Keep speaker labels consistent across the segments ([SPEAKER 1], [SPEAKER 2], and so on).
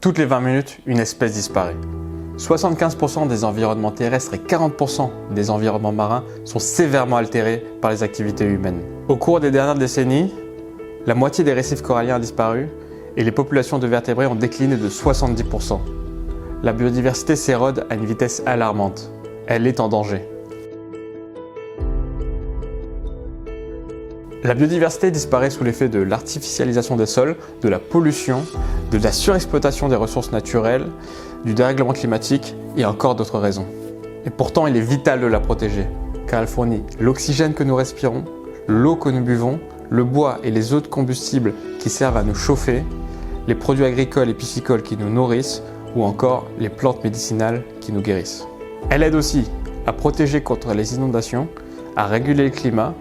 [SPEAKER 1] Toutes les 20 minutes, une espèce disparaît. 75% des environnements terrestres et 40% des environnements marins sont sévèrement altérés par les activités humaines. Au cours des dernières décennies, la moitié des récifs coralliens a disparu et les populations de vertébrés ont décliné de 70%. La biodiversité s'érode à une vitesse alarmante. Elle est en danger. La biodiversité disparaît sous l'effet de l'artificialisation des sols, de la pollution, de la surexploitation des ressources naturelles, du dérèglement climatique et encore d'autres raisons. Et pourtant, il est vital de la protéger, car elle fournit l'oxygène que nous respirons, l'eau que nous buvons, le bois et les autres combustibles qui servent à nous chauffer, les produits agricoles et piscicoles qui nous nourrissent, ou encore les plantes médicinales qui nous guérissent. Elle aide aussi à protéger contre les inondations, à réguler le climat,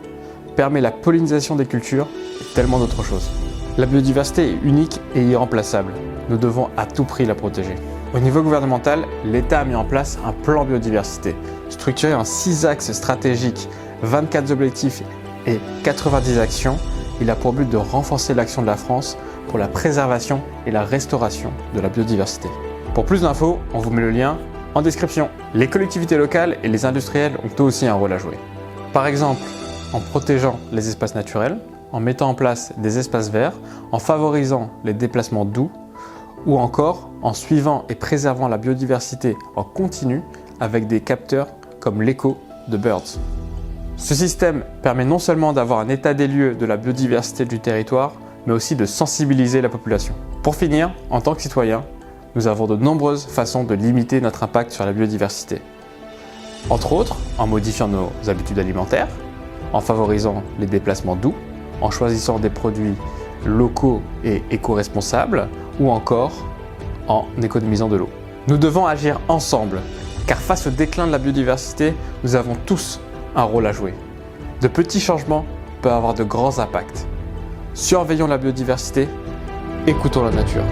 [SPEAKER 1] permet la pollinisation des cultures et tellement d'autres choses. La biodiversité est unique et irremplaçable. Nous devons à tout prix la protéger. Au niveau gouvernemental, l'État a mis en place un plan biodiversité, structuré en 6 axes stratégiques, 24 objectifs et 90 actions. Il a pour but de renforcer l'action de la France pour la préservation et la restauration de la biodiversité. Pour plus d'infos, on vous met le lien en description. Les collectivités locales et les industriels ont aussi un rôle à jouer. Par exemple, en protégeant les espaces naturels, en mettant en place des espaces verts, en favorisant les déplacements doux, ou encore en suivant et préservant la biodiversité en continu avec des capteurs comme l'Echo de Birds. Ce système permet non seulement d'avoir un état des lieux de la biodiversité du territoire, mais aussi de sensibiliser la population. Pour finir, en tant que citoyen, nous avons de nombreuses façons de limiter notre impact sur la biodiversité. Entre autres, en modifiant nos habitudes alimentaires, en favorisant les déplacements doux, en choisissant des produits locaux et éco-responsables, ou encore en économisant de l'eau. Nous devons agir ensemble, car face au déclin de la biodiversité, nous avons tous un rôle à jouer. De petits changements peuvent avoir de grands impacts. Surveillons la biodiversité, écoutons la nature.